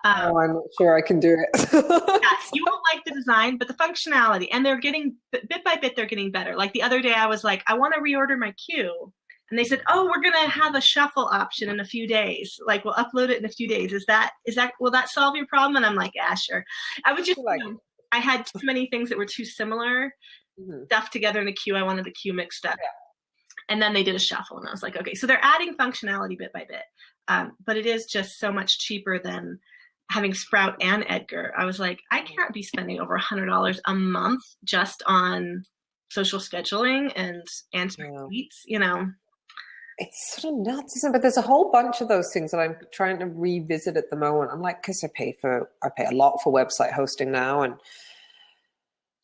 I'm not sure I can do it. Yes, you won't like the design, but the functionality, and they're getting bit by bit, they're getting better. Like the other day I was like, I want to reorder my queue. And they said, oh, we're going to have a shuffle option in a few days. Like we'll upload it in a few days. Will that solve your problem? And I'm like, yeah, sure. I was just like, I had too many things that were too similar stuff together in a queue. I wanted the queue mixed up. Yeah. And then they did a shuffle and I was like, okay, so they're adding functionality bit by bit. But it is just so much cheaper than having Sprout and Edgar. I was like, I can't be spending over $100 a month just on social scheduling and answering tweets, It's sort of nuts, isn't it? But there's a whole bunch of those things that I'm trying to revisit at the moment. I'm like, because I pay a lot for website hosting now and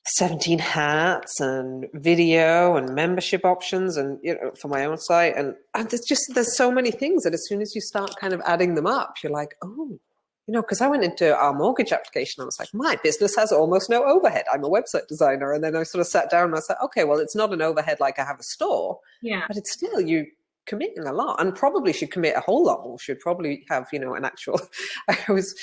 17 hats and video and membership options and for my own site. And there's so many things that as soon as you start kind of adding them up, you're like, oh, because I went into our mortgage application. I was like, my business has almost no overhead. I'm a website designer. And then I sort of sat down and I was like, okay, well, it's not an overhead like I have a store. Yeah. But it's still committing a lot, and probably should commit a whole lot more. Should probably have, an actual, I was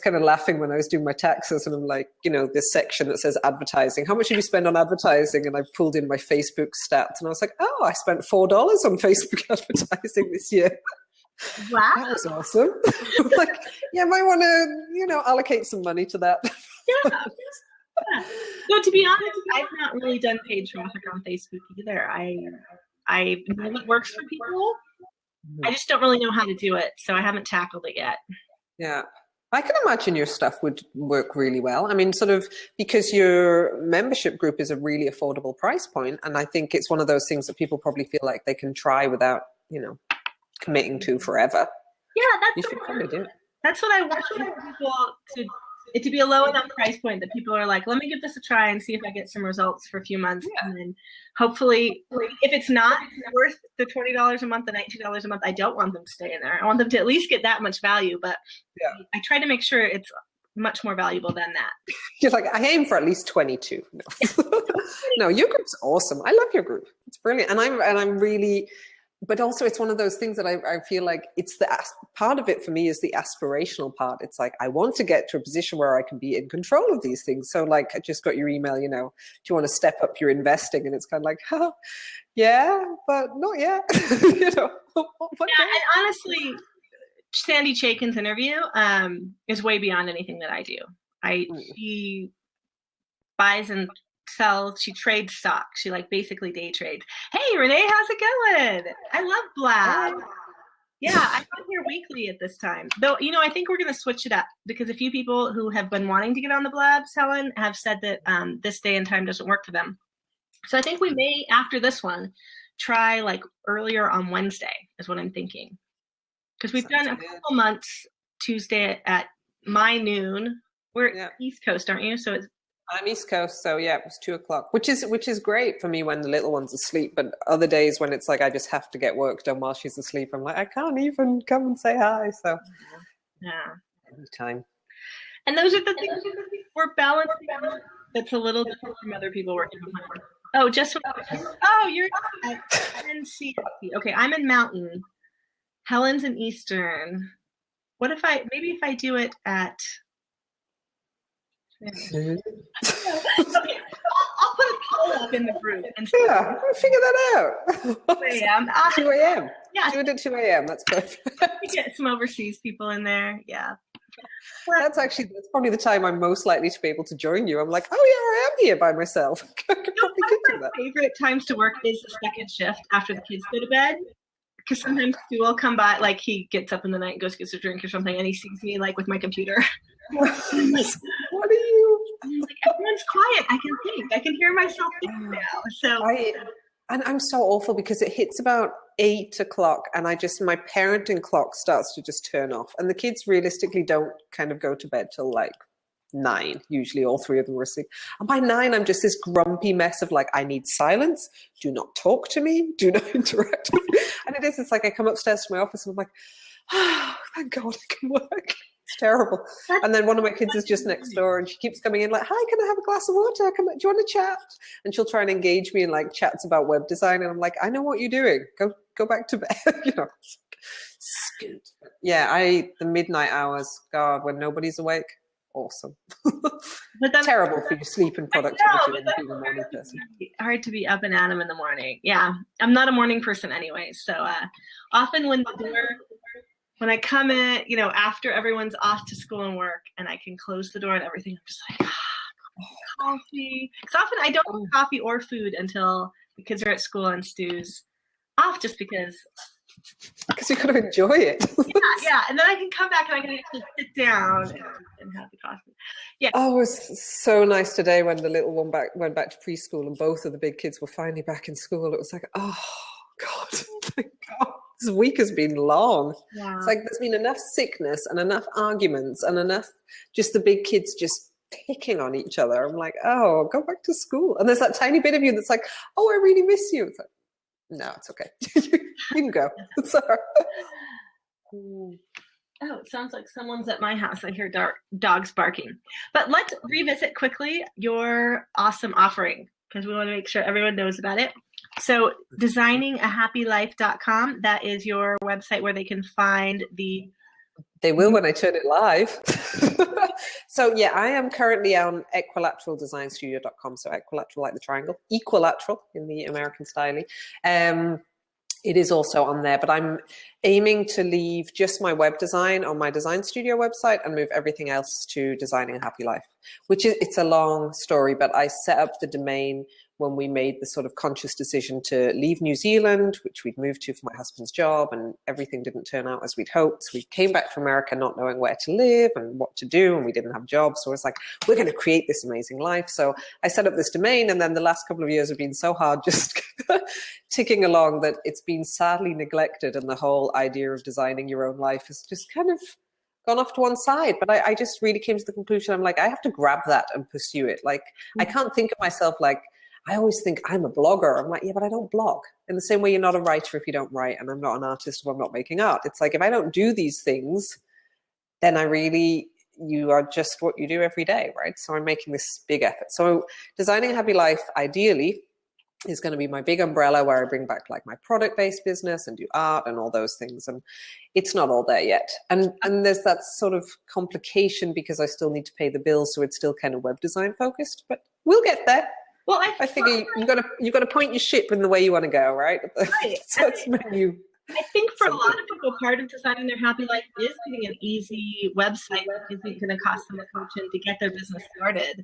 kind of laughing when I was doing my taxes and I'm like, this section that says advertising, how much did you spend on advertising? And I pulled in my Facebook stats and I was like, oh, I spent $4 on Facebook advertising this year. Wow. That was awesome. Like, yeah, I might want to, allocate some money to that. Yeah. No, to be honest, I've not really done paid traffic on Facebook either. I know it works for people. I just don't really know how to do it, so I haven't tackled it yet. Yeah. I can imagine your stuff would work really well. I mean, sort of because your membership group is a really affordable price point, and I think it's one of those things that people probably feel like they can try without, committing to forever. Yeah, that's what I want people to be a low enough price point that people are like, let me give this a try and see if I get some results for a few months. Yeah. And then hopefully, if it's not worth the $20 a month, the $19 a month, I don't want them to stay in there. I want them to at least get that much value. But I try to make sure it's much more valuable than that. You're like, I aim for at least 22. No, no, your group's awesome. I love your group. It's brilliant. And I'm really... But also it's one of those things that I feel like it's part of it for me is the aspirational part. It's like, I want to get to a position where I can be in control of these things. So like, I just got your email, do you want to step up your investing? And it's kind of like, yeah, but not yet. Yeah, and honestly, Sandy Chaikin's interview is way beyond anything that I do. She buys and sells, she trades stocks. She basically day trades. Hey, Renee, how's it going? I love Blab. Yeah, I'm on here weekly at this time. Though, I think we're going to switch it up because a few people who have been wanting to get on the Blabs, Helen, have said that this day and time doesn't work for them. So I think we may, after this one, try earlier on Wednesday is what I'm thinking. Because we've done a couple months Tuesday at my noon. We're East Coast, aren't you? So it's I'm East Coast, so yeah, it was 2:00, which is great for me when the little one's asleep. But other days when it's like I just have to get work done while she's asleep, I'm like, I can't even come and say hi. So anytime. And those are the things we're balancing. That's a little different from other people working from home. You're at NC. Okay, I'm in Mountain. Helen's in Eastern. What if I do it at? Okay, I'll put a poll up in the group. And we'll figure that out. 2 a.m. 2 a.m. Yeah. Do it at 2 a.m. That's perfect. Get some overseas people in there. Yeah. That's probably the time I'm most likely to be able to join you. I'm like, oh yeah, I am here by myself. I could probably to that. Favorite times to work is the second shift after the kids go to bed. Because sometimes Stu will come by, like he gets up in the night and goes gets a drink or something, and he sees me like with my computer. What are you? I'm like, everyone's quiet. I can think. I can hear myself think now. So I'm so awful because it hits about 8 o'clock and my parenting clock starts to just turn off. And the kids realistically don't kind of go to bed till like 9. Usually all 3 of them are asleep. And by 9, I'm just this grumpy mess of like, I need silence. Do not talk to me. Do not interact with me. And it's like I come upstairs to my office and I'm like, oh, thank God I can work. It's terrible. And then one of my kids is just next door and she keeps coming in like, hi, can I have a glass of water? Do you want to chat? And she'll try and engage me in like chats about web design. And I'm like, I know what you're doing. Go back to bed. Scoot. Yeah, the midnight hours, God, when nobody's awake, awesome. But that's terrible for your sleep and productivity when you're a morning person. Hard to be up and at 'em in the morning. Yeah, I'm not a morning person anyway. So often when I come in, after everyone's off to school and work and I can close the door and everything, I'm just like, coffee. Because often I don't have coffee or food until the kids are at school and Stu's off just because you got to enjoy it. yeah. And then I can come back and I can actually sit down and have the coffee. Yeah. Oh, it was so nice today when the little one went back to preschool and both of the big kids were finally back in school. It was like, oh, God, thank God. This week has been long. Yeah. It's like there's been enough sickness and enough arguments and enough just the big kids just picking on each other. I'm like, oh, go back to school. And there's that tiny bit of you that's like, oh, I really miss you. It's like, no, it's okay. You can go. It's all right. Oh, it sounds like someone's at my house. I hear dogs barking. But let's revisit quickly your awesome offering because we want to make sure everyone knows about it. So designingahappylife.com, that is your website where they can find the... They will when I turn it live. So yeah, I am currently on equilateraldesignstudio.com. So equilateral like the triangle, equilateral in the American style. It is also on there, but I'm aiming to leave just my web design on my design studio website and move everything else to Designing a Happy Life, it's a long story, but I set up the domain when we made the sort of conscious decision to leave New Zealand, which we'd moved to for my husband's job, and everything didn't turn out as we'd hoped. So we came back from America not knowing where to live and what to do, and we didn't have jobs. So it was like, we're going to create this amazing life. So I set up this domain, and then the last couple of years have been so hard just ticking along that it's been sadly neglected, and the whole idea of designing your own life has just kind of gone off to one side. But I just really came to the conclusion, I'm like, I have to grab that and pursue it. Like, I can't think of myself like, I always think I'm a blogger. I'm like, yeah, but I don't blog. In the same way you're not a writer if you don't write, and I'm not an artist if I'm not making art. It's like, if I don't do these things, then you are just what you do every day, right? So I'm making this big effort. So Designing a Happy Life, ideally, is going to be my big umbrella where I bring back like my product-based business and do art and all those things. And it's not all there yet. And there's that sort of complication because I still need to pay the bills. So it's still kind of web design focused, but we'll get there. Well, I figure you got to point your ship in the way you want to go, right? Right. So it's menu. I think for a lot of people, part of designing their happy life is getting an easy website that isn't going to cost them a fortune to get their business started.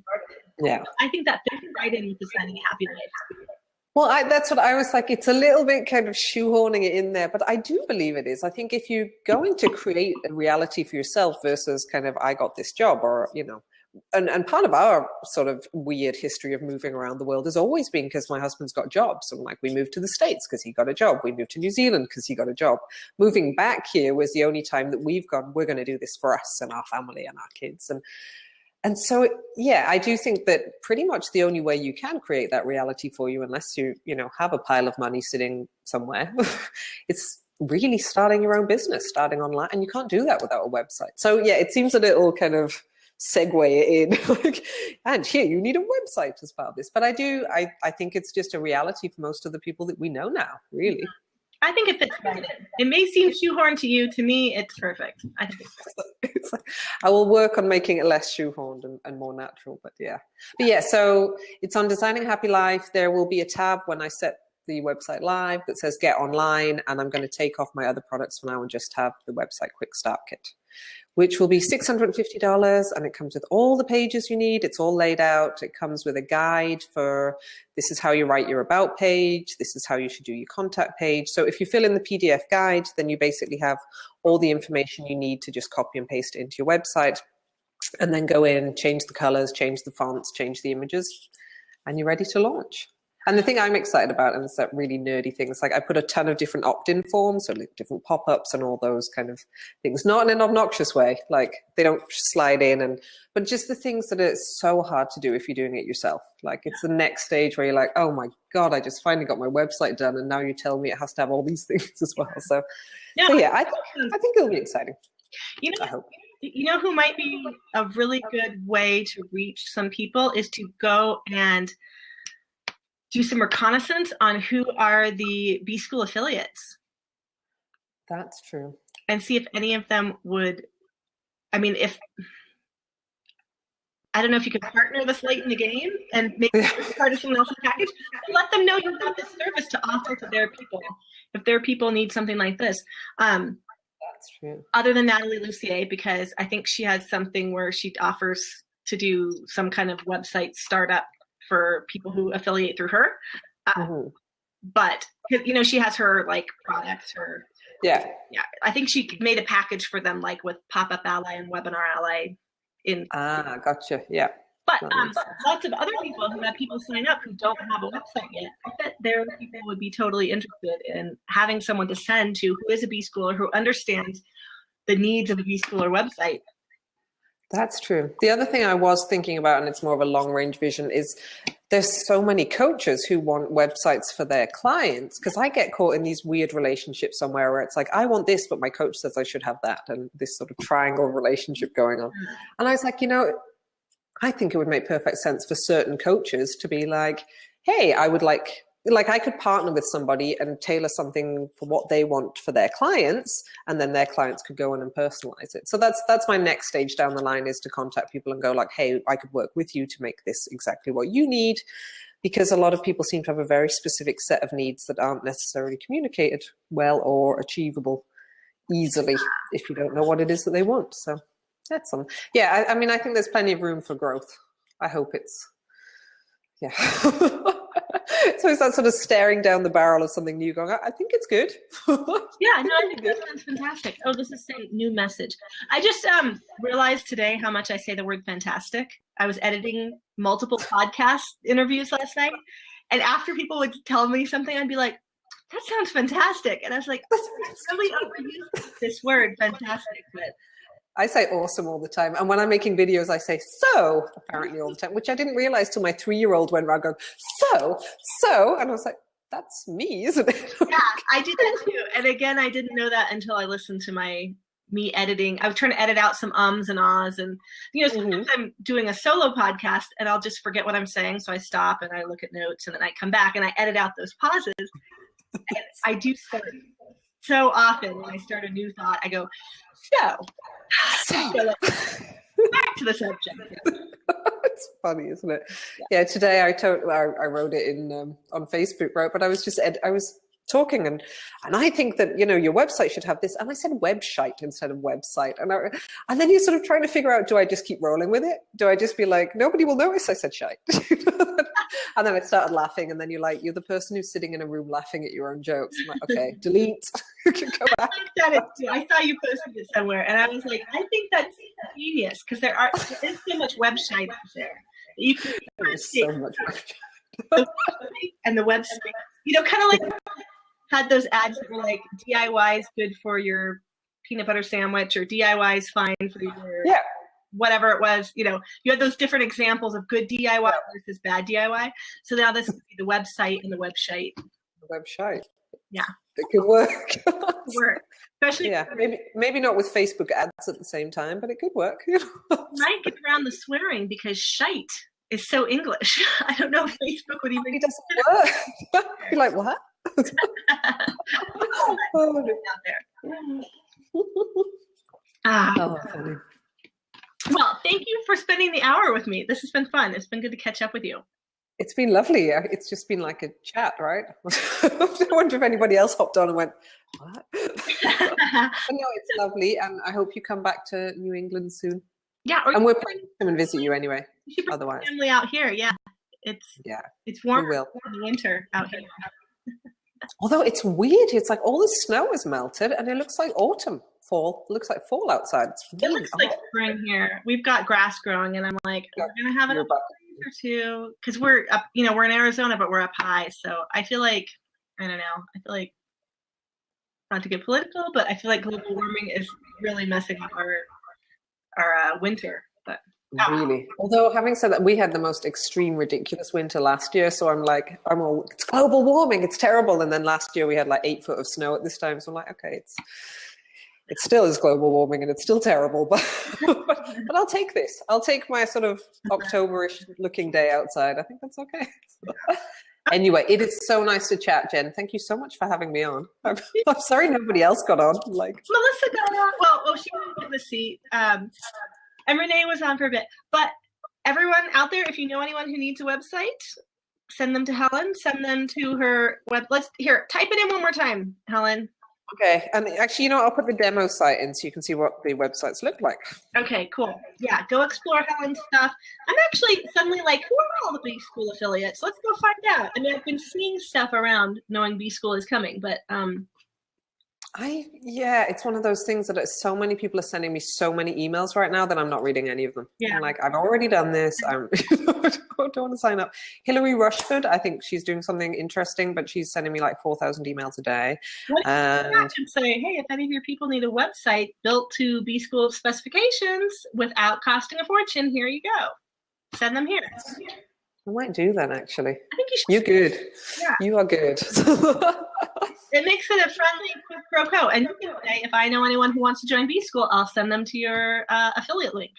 Yeah, I think that fits right in with designing a happy life. Well, that's what I was like. It's a little bit kind of shoehorning it in there, but I do believe it is. I think if you're going to create a reality for yourself versus kind of I got this job or, and part of our sort of weird history of moving around the world has always been because my husband's got jobs. And like we moved to the States because he got a job. We moved to New Zealand because he got a job. Moving back here was the only time that we've gone, we're going to do this for us and our family and our kids. And so, yeah, I do think that pretty much the only way you can create that reality for you, unless you have a pile of money sitting somewhere, it's really starting your own business, starting online. And you can't do that without a website. So, yeah, it seems a little kind of segue in like, and here you need a website as part of this. But I think it's just a reality for most of the people that we know now, really. I think it fits right in. It may seem shoehorned to you. To me, it's perfect. I think it's like, I will work on making it less shoehorned and more natural. But yeah. So it's on Designing a Happy Life. There will be a tab when I set the website live that says Get Online. And I'm going to take off my other products for now and just have the website Quick Start Kit, which will be $650, and it comes with all the pages you need. It's all laid out. It comes with a guide for this is how you write your about page. This is how you should do your contact page. So if you fill in the PDF guide, then you basically have all the information you need to just copy and paste it into your website, and then go in, change the colors, change the fonts, change the images, and you're ready to launch. And the thing I'm excited about, and it's that really nerdy thing, it's like I put a ton of different opt-in forms, so like different pop-ups and all those kind of things, not in an obnoxious way, like they don't slide in, but just the things that are so hard to do if you're doing it yourself. Like it's the next stage where you're like, oh my God, I just finally got my website done, and now you tell me it has to have all these things as well. So yeah, I think it'll be exciting. I hope. You know who might be a really good way to reach some people is to go and do some reconnaissance on who are the B-School affiliates. That's true. And see if any of them would, I mean, I don't know if you could partner this late in the game and make it part of someone else's package, but let them know you've got this service to offer to their people. If their people need something like this. That's true. Other than Natalie Lucier, because I think she has something where she offers to do some kind of website startup for people who affiliate through her. But, you know, she has her like products, yeah. I think she made a package for them, like with Pop-Up Ally and Webinar Ally. Gotcha. Yeah. But lots of other people who have people sign up who don't have a website yet. I bet their people would be totally interested in having someone to send to who is a B-Schooler, who understands the needs of a B-Schooler website. That's true. The other thing I was thinking about, and it's more of a long-range vision, is there's so many coaches who want websites for their clients, because I get caught in these weird relationships somewhere where it's like, I want this, but my coach says I should have that, and this sort of triangle relationship going on. And I was like, you know, I think it would make perfect sense for certain coaches to be like, hey, I would like I could partner with somebody and tailor something for what they want for their clients, and then their clients could go in and personalize it. So that's my next stage down the line, is to contact people and go like, hey, I could work with you to make this exactly what you need, because a lot of people seem to have a very specific set of needs that aren't necessarily communicated well or achievable easily if you don't know what it is that they want. So that's some. Yeah, I mean, I think there's plenty of room for growth. I hope it's, yeah. So it's that sort of staring down the barrel of something new going, I think it's good. Yeah, no, I think that sounds fantastic. Oh, this is saying new message. I just realized today how much I say the word fantastic. I was editing multiple podcast interviews last night, and after people would tell me something, I'd be like, that sounds fantastic. And I was like, I really overused this word, fantastic, but I say awesome all the time. And when I'm making videos, I say so apparently all the time, which I didn't realize till my 3-year-old went around going, so. And I was like, that's me, isn't it? Yeah, I did that too. And again, I didn't know that until I listened to me editing. I was trying to edit out some ums and ahs. And, you know, sometimes I'm doing a solo podcast and I'll just forget what I'm saying. So I stop and I look at notes, and then I come back and I edit out those pauses. And I do so often when I start a new thought, I go, so back to the subject. It's funny, isn't it? Yeah, today I wrote it in on Facebook, right? But I was talking, and I think that, you know, your website should have this, and I said webshite instead of website, and then you're sort of trying to figure out, do I just keep rolling with it? Do I just be like, nobody will notice I said shite? And then I started laughing, and then you're the person who's sitting in a room laughing at your own jokes. I'm like, okay, delete. Go back. I said it too. I saw you posted it somewhere, and I was like, I think that's genius, because there is so much website out there. You can so much website. And the website, you know, kind of like had those ads that were like, DIY is good for your peanut butter sandwich, or DIY is fine for your whatever it was. You know, you had those different examples of good DIY versus bad DIY. So now this would be the website and the webshite. The website. Yeah. It could work. Especially maybe not with Facebook ads at the same time, but it could work. Might get around the swearing because shite is so English. I don't know if Facebook would even. It doesn't work. You're like, what? Out there. Funny. Well, thank you for spending the hour with me. This has been fun. It's been good to catch up with you. It's been lovely. It's just been like a chat, right? I wonder if anybody else hopped on and went, what? But no, it's lovely. And I hope you come back to New England soon. Yeah. And we're planning to come and visit you anyway. You should bring otherwise. the family out here. Yeah. It's warm in the winter out here. Although it's weird. It's like all the snow has melted and it looks like autumn, fall. It looks like fall outside. It looks like spring here. We've got grass growing and I'm like, we're going to have another week or two. Because we're up, we're in Arizona, but we're up high. So I feel like, I don't know. I feel like, not to get political, but I feel like global warming is really messing up our winter. But really, although having said that, we had the most extreme, ridiculous winter last year. So I'm like, it's global warming, it's terrible. And then last year we had like 8 foot of snow at this time. So I'm like, okay, it still is global warming and it's still terrible, but I'll take this. I'll take my sort of October-ish looking day outside. I think that's okay. Anyway, it is so nice to chat, Jen. Thank you so much for having me on. I'm sorry nobody else got on. Melissa got on. Well, she didn't get the seat. And Renee was on for a bit. But everyone out there, if you know anyone who needs a website, send them to Helen. Send them to her web. Type it in one more time, Helen. Okay, and actually, I'll put the demo site in so you can see what the websites look like. Okay, cool. Yeah, go explore Helen's stuff. I'm actually suddenly like, who are all the B School affiliates? Let's go find out. I mean, I've been seeing stuff around knowing B School is coming, but it's one of those things that so many people are sending me so many emails right now that I'm not reading any of them. Yeah. I'm like, I've already done this. I don't want to sign up. Hillary Rushford, I think she's doing something interesting, but she's sending me like 4,000 emails a day. And say, hey, if any of your people need a website built to B School specifications without costing a fortune, here you go. Send them here. I might do that, actually. I think you should. You're good. Yeah. You are good. It makes it a friendly quid pro quo. And you can say, if I know anyone who wants to join B School, I'll send them to your affiliate link.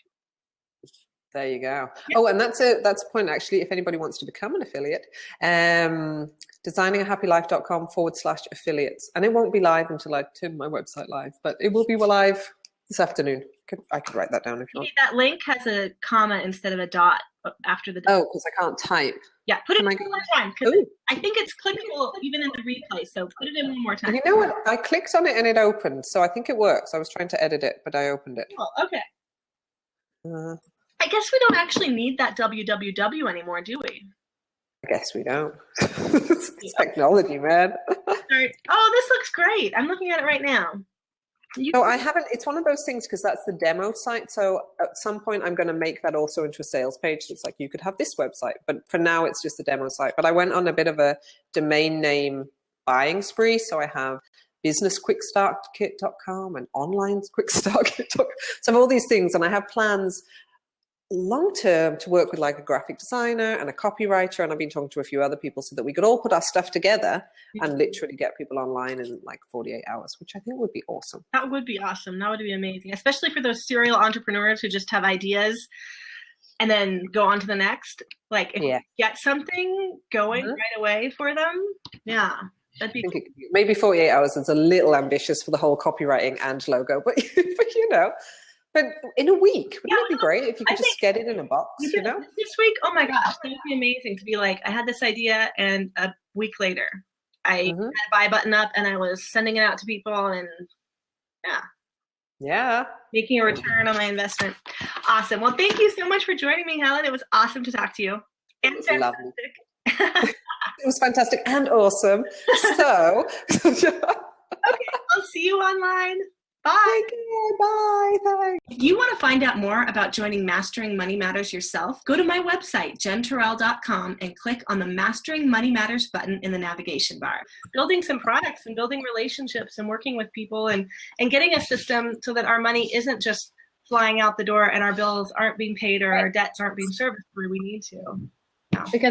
There you go. Yeah. Oh, and that's a point, actually, if anybody wants to become an affiliate. Designingahappylife.com/affiliates. And it won't be live until I turn my website live, but it will be live this afternoon. I could write that down if you want. That link has a comma instead of a dot after the dot. Oh, because I can't type. Yeah, put it in one more time. Because I think it's clickable even in the replay, so put it in one more time. You know what? I clicked on it and it opened, so I think it works. I was trying to edit it, but I opened it. Oh, okay. I guess we don't actually need that www anymore, do we? I guess we don't. It's technology, man. Sorry. Oh, this looks great. I'm looking at it right now. No, I haven't. It's one of those things because that's the demo site. So at some point, I'm going to make that also into a sales page. It's like you could have this website, but for now, it's just the demo site. But I went on a bit of a domain name buying spree. So I have businessquickstartkit.com and onlinequickstartkit.com. So I have all these things, and I have plans long term to work with like a graphic designer and a copywriter, and I've been talking to a few other people so that we could all put our stuff together and literally get people online in like 48 hours, which I think would be awesome. That would be awesome. That would be amazing, especially for those serial entrepreneurs who just have ideas and then go on to the next. Like if you get something going right away for them, that'd be cool. Maybe 48 hours is a little ambitious for the whole copywriting and logo, but But in a week, wouldn't it be great if you could just get it in a box, This week, oh my gosh, that would be amazing to be like, I had this idea and a week later, I had a buy button up and I was sending it out to people and making a return on my investment. Awesome. Well, thank you so much for joining me, Helen. It was awesome to talk to you. It was lovely. It was fantastic and awesome. So, okay, I'll see you online. Bye. Take care. Bye. Thanks. If you want to find out more about joining Mastering Money Matters yourself, go to my website, jenturrell.com, and click on the Mastering Money Matters button in the navigation bar. Building some products and building relationships and working with people and getting a system so that our money isn't just flying out the door and our bills aren't being paid or our debts aren't being serviced where we need to. Because